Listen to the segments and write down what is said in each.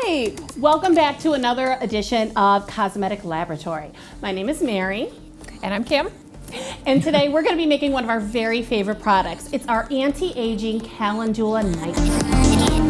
Hi, welcome back to another edition of Cosmetic Laboratory. My name is Mary. And I'm Kim. And today we're going to be making one of our very favorite products. It's our Anti-Aging Calendula Night Cream.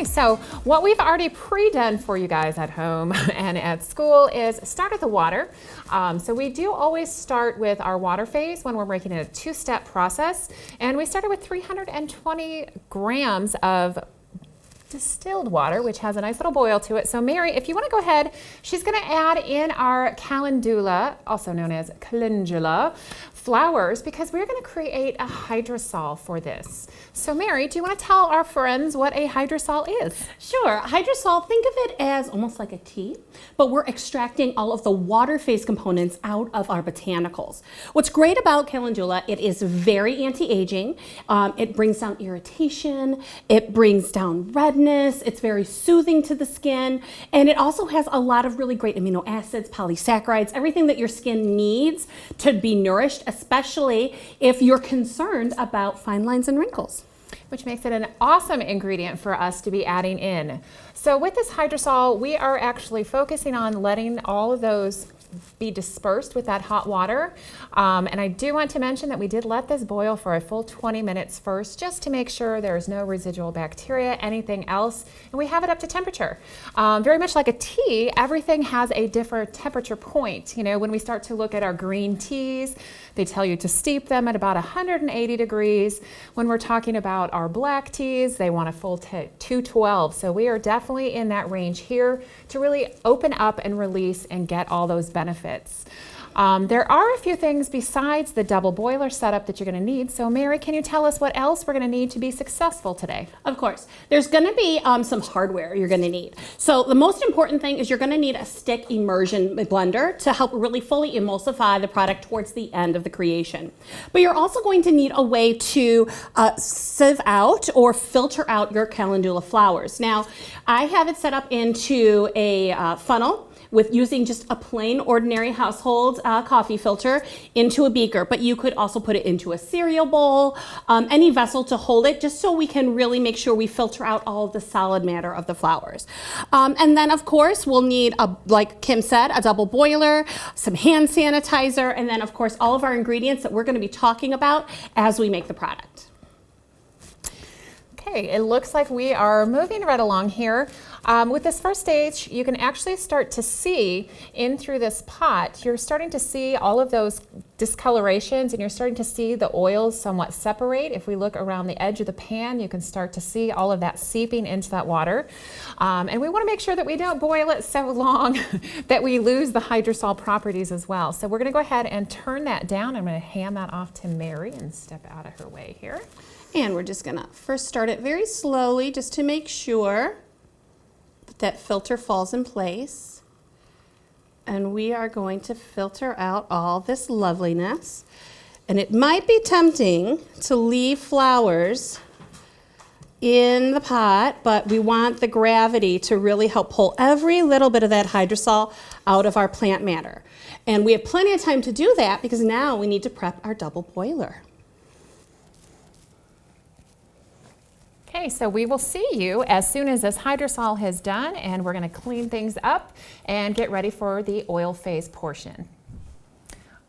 So what we've already pre-done for you guys at home and at school is start at the water. So we do always start with our water phase when we're making it a two-step process. And we started with 320 grams of distilled water, which has a nice little boil to it. So Mary, if you want to go ahead, she's going to add in our calendula, also known as calendula, flowers, because we're going to create a hydrosol for this. So Mary, do you want to tell our friends what a hydrosol is? Sure. Hydrosol, think of it as almost like a tea, but we're extracting all of the water phase components out of our botanicals. What's great about calendula, it is very anti-aging. It brings down irritation. It brings down redness. It's very soothing to the skin. And it also has a lot of really great amino acids, polysaccharides, everything that your skin needs to be nourished, especially if you're concerned about fine lines and wrinkles. Which makes it an awesome ingredient for us to be adding in. So with this hydrosol, we are actually focusing on letting all of those be dispersed with that hot water. And I do want to mention that we did let this boil for a full 20 minutes first, just to make sure there's no residual bacteria, anything else, and we have it up to temperature. Very much like a tea, everything has a different temperature point. You know, when we start to look at our green teas, they tell you to steep them at about 180 degrees. When we're talking about our black teas, they want a full 212. So we are definitely in that range here to really open up and release and get all those benefits. There are a few things besides the double boiler setup that you're going to need. So Mary, can you tell us what else we're going to need to be successful today? Of course. There's going to be some hardware you're going to need. So the most important thing is you're going to need a stick immersion blender to help really fully emulsify the product towards the end of the creation. But you're also going to need a way to sieve out or filter out your calendula flowers. Now, I have it set up into a funnel with using just a plain ordinary household coffee filter into a beaker, but you could also put it into a cereal bowl, any vessel to hold it, just so we can really make sure we filter out all of the solid matter of the flowers. And then of course we'll need, like Kim said, a double boiler, some hand sanitizer, and then of course all of our ingredients that we're going to be talking about as we make the product. Okay, it looks like we are moving right along here. With this first stage, you can actually start to see in through this pot, you're starting to see all of those discolorations, and you're starting to see the oils somewhat separate. If we look around the edge of the pan, you can start to see all of that seeping into that water. And we want to make sure that we don't boil it so long that we lose the hydrosol properties as well. So we're going to go ahead and turn that down. I'm going to hand that off to Mary and step out of her way here. And we're just going to first start it very slowly just to make sure that filter falls in place. And we are going to filter out all this loveliness. And it might be tempting to leave flowers in the pot, but we want the gravity to really help pull every little bit of that hydrosol out of our plant matter. And we have plenty of time to do that because now we need to prep our double boiler. Okay, so we will see you as soon as this hydrosol has done, and we're going to clean things up and get ready for the oil phase portion.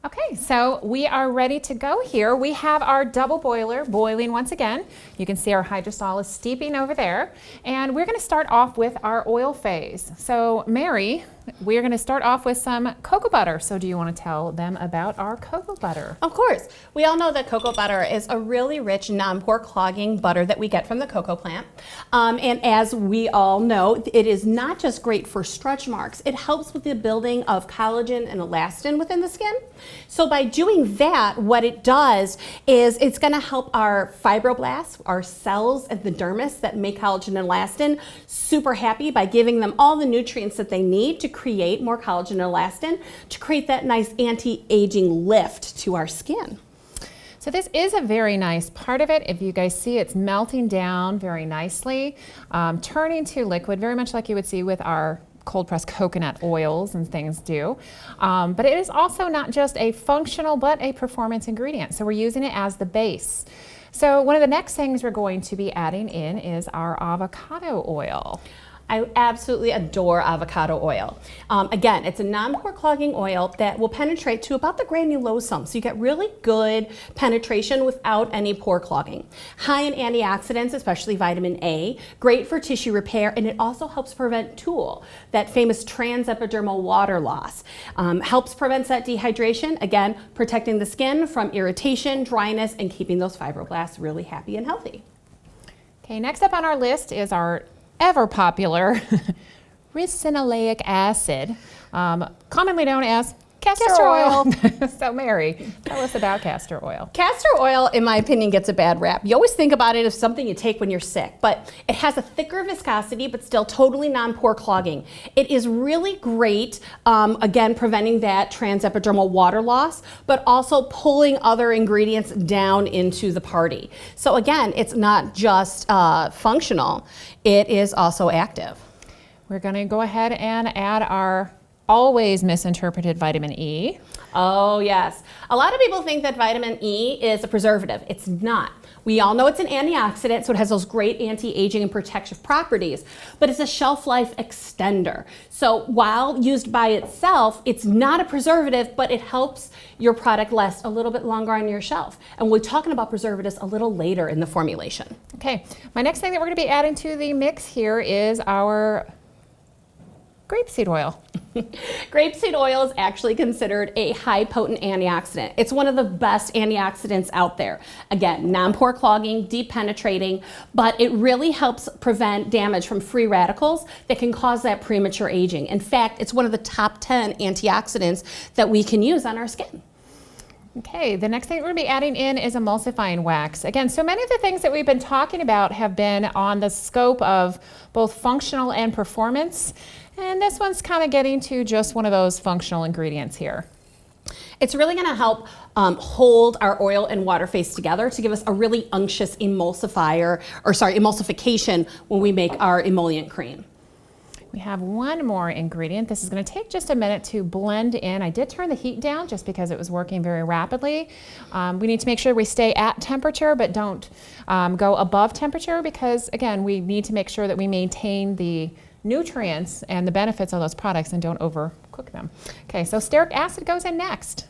Okay, so we are ready to go here. We have our double boiler boiling once again. You can see our hydrosol is steeping over there, and we're going to start off with our oil phase. So Mary, we're going to start off with some cocoa butter. So do you want to tell them about our cocoa butter? Of course. We all know that cocoa butter is a really rich, non-pore clogging butter that we get from the cocoa plant. And as we all know, it is not just great for stretch marks. It helps with the building of collagen and elastin within the skin. So by doing that, what it does is it's going to help our fibroblasts, our cells and the dermis that make collagen and elastin super happy by giving them all the nutrients that they need to create more collagen and elastin to create that nice anti-aging lift to our skin. So this is a very nice part of it. If you guys see, it's melting down very nicely, turning to liquid, very much like you would see with our cold pressed coconut oils and things do. But it is also not just a functional, but a performance ingredient. So we're using it as the base. So one of the next things we're going to be adding in is our avocado oil. I absolutely adore avocado oil. Again, it's a non-pore clogging oil that will penetrate to about the granulosum, so you get really good penetration without any pore clogging. High in antioxidants, especially vitamin A, great for tissue repair, and it also helps prevent TOOL, that famous transepidermal water loss. Helps prevent that dehydration, again, protecting the skin from irritation, dryness, and keeping those fibroblasts really happy and healthy. Okay, next up on our list is our ever popular ricinoleic acid, commonly known as castor oil. So Mary, tell us about castor oil. Castor oil, in my opinion, gets a bad rap. You always think about it as something you take when you're sick, but it has a thicker viscosity, but still totally non-pore clogging. It is really great, again, preventing that transepidermal water loss, but also pulling other ingredients down into the party. So again, it's not just functional, it is also active. We're going to go ahead and add our always misinterpreted vitamin E. Oh yes. A lot of people think that vitamin E is a preservative. It's not. We all know it's an antioxidant, so it has those great anti-aging and protective properties, but it's a shelf life extender. So while used by itself, it's not a preservative, but it helps your product last a little bit longer on your shelf. And we're talking about preservatives a little later in the formulation. Okay, my next thing that we're going to be adding to the mix here is our grapeseed oil. Grapeseed oil is actually considered a high potent antioxidant. It's one of the best antioxidants out there. Again, non-pore clogging, deep penetrating, but it really helps prevent damage from free radicals that can cause that premature aging. In fact, it's one of the top 10 antioxidants that we can use on our skin. Okay, the next thing we're going to be adding in is emulsifying wax. Again, so many of the things that we've been talking about have been on the scope of both functional and performance. And this one's kind of getting to just one of those functional ingredients here. It's really going to help hold our oil and water phase together to give us a really unctuous emulsification when we make our emollient cream. We have one more ingredient. This is going to take just a minute to blend in. I did turn the heat down just because it was working very rapidly. We need to make sure we stay at temperature, but don't go above temperature because, again, we need to make sure that we maintain the nutrients and the benefits of those products and don't overcook them. Okay, so stearic acid goes in next.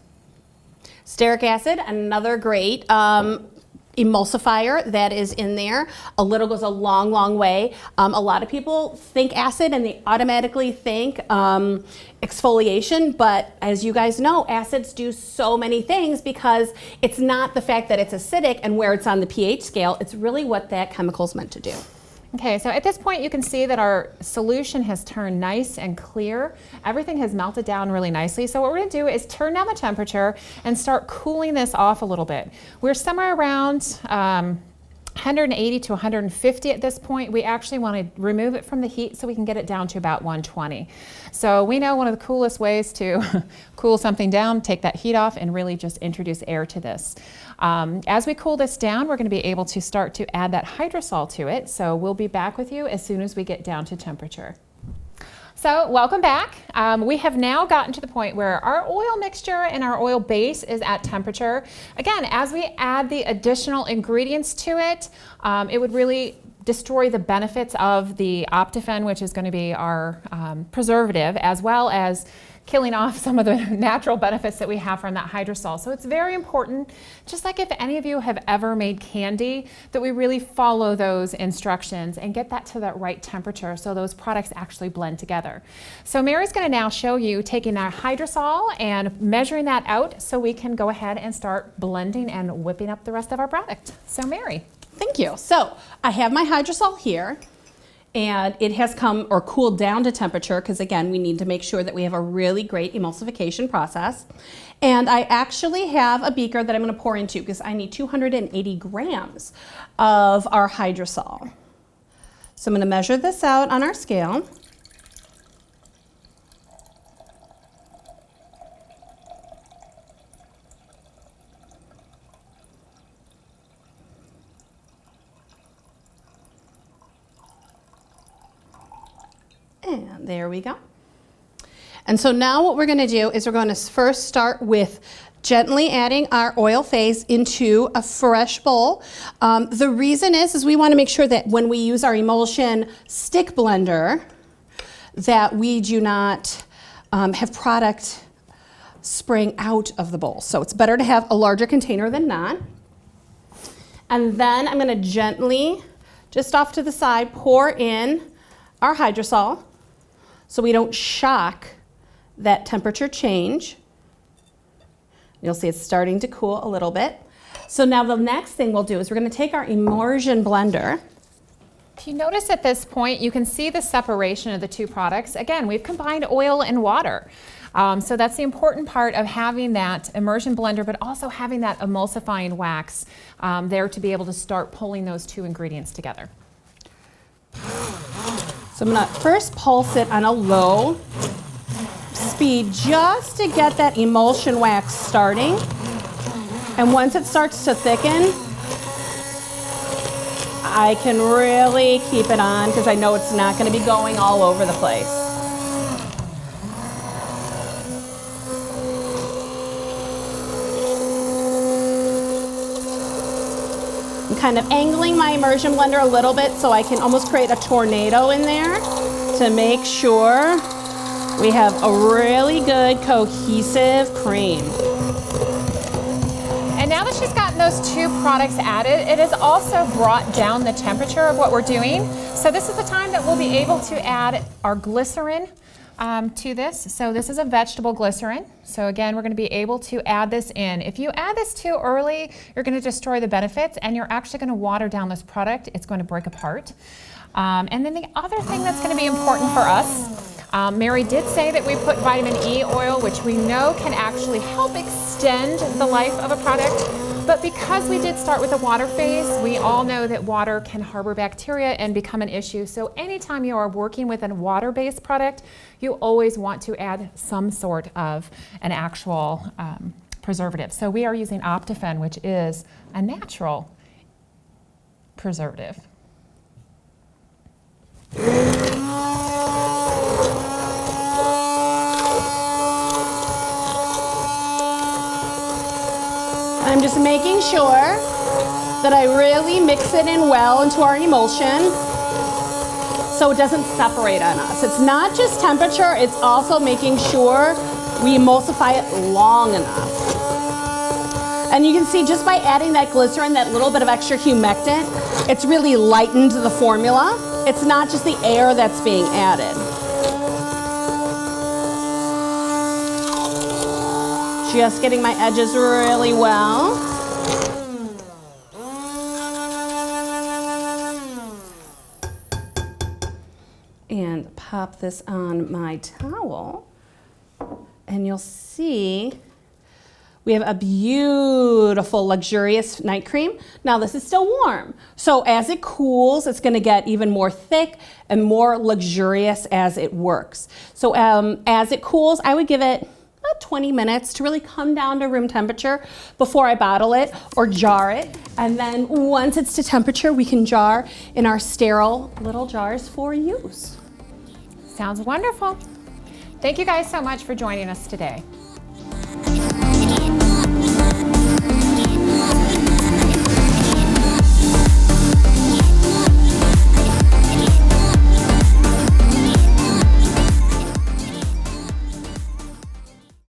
Stearic acid, another great emulsifier that is in there. A little goes a long, long way. A lot of people think acid and they automatically think exfoliation, but as you guys know, acids do so many things because it's not the fact that it's acidic and where it's on the pH scale, it's really what that chemical is meant to do. Okay, so at this point you can see that our solution has turned nice and clear. Everything has melted down really nicely. So what we're going to do is turn down the temperature and start cooling this off a little bit. We're somewhere around 180 to 150 at this point. We actually want to remove it from the heat so we can get it down to about 120. So we know one of the coolest ways to cool something down, take that heat off and really just introduce air to this. As we cool this down, we're going to be able to start to add that hydrosol to it. So we'll be back with you as soon as we get down to temperature. So welcome back. We have now gotten to the point where our oil mixture and our oil base is at temperature. Again, as we add the additional ingredients to it, it would really destroy the benefits of the Optifen, which is going to be our preservative, as well as killing off some of the natural benefits that we have from that hydrosol. So it's very important, just like if any of you have ever made candy, that we really follow those instructions and get that to the right temperature so those products actually blend together. So Mary's going to now show you taking our hydrosol and measuring that out so we can go ahead and start blending and whipping up the rest of our product. So Mary. Thank you. So I have my hydrosol here. And it has come or cooled down to temperature because, again, we need to make sure that we have a really great emulsification process. And I actually have a beaker that I'm going to pour into because I need 280 grams of our hydrosol. So I'm going to measure this out on our scale. And there we go. And so now what we're going to do is we're going to first start with gently adding our oil phase into a fresh bowl. The reason is we want to make sure that when we use our emulsion stick blender that we do not have product spraying out of the bowl. So it's better to have a larger container than not. And then I'm going to gently, just off to the side, pour in our hydrosol so we don't shock that temperature change. You'll see it's starting to cool a little bit. So now the next thing we'll do is we're going to take our immersion blender. If you notice at this point, you can see the separation of the two products. Again, we've combined oil and water. So that's the important part of having that immersion blender, but also having that emulsifying wax there to be able to start pulling those two ingredients together. So I'm going to first pulse it on a low speed just to get that emulsion wax starting. And once it starts to thicken, I can really keep it on because I know it's not going to be going all over the place. I'm kind of angling my immersion blender a little bit so I can almost create a tornado in there to make sure we have a really good cohesive cream. And now that she's gotten those two products added, it has also brought down the temperature of what we're doing. So this is the time that we'll be able to add our glycerin to this. So this is a vegetable glycerin. So again, we're going to be able to add this in. If you add this too early, you're going to destroy the benefits and you're actually going to water down this product. It's going to break apart. And then the other thing that's going to be important for us, Mary did say that we put vitamin E oil, which we know can actually help extend the life of a product. But because we did start with the water phase, we all know that water can harbor bacteria and become an issue. So anytime you are working with a water-based product, you always want to add some sort of an actual preservative. So we are using Optifen, which is a natural preservative. I'm just making sure that I really mix it in well into our emulsion so it doesn't separate on us. It's not just temperature, it's also making sure we emulsify it long enough. And you can see just by adding that glycerin, that little bit of extra humectant, it's really lightened the formula. It's not just the air that's being added. Just getting my edges really well. And pop this on my towel. And you'll see we have a beautiful, luxurious night cream. Now this is still warm. So as it cools, it's gonna get even more thick and more luxurious as it works. So as it cools, I would give it about 20 minutes to really come down to room temperature before I bottle it or jar it. And then once it's to temperature, we can jar in our sterile little jars for use. Sounds wonderful. Thank you guys so much for joining us today.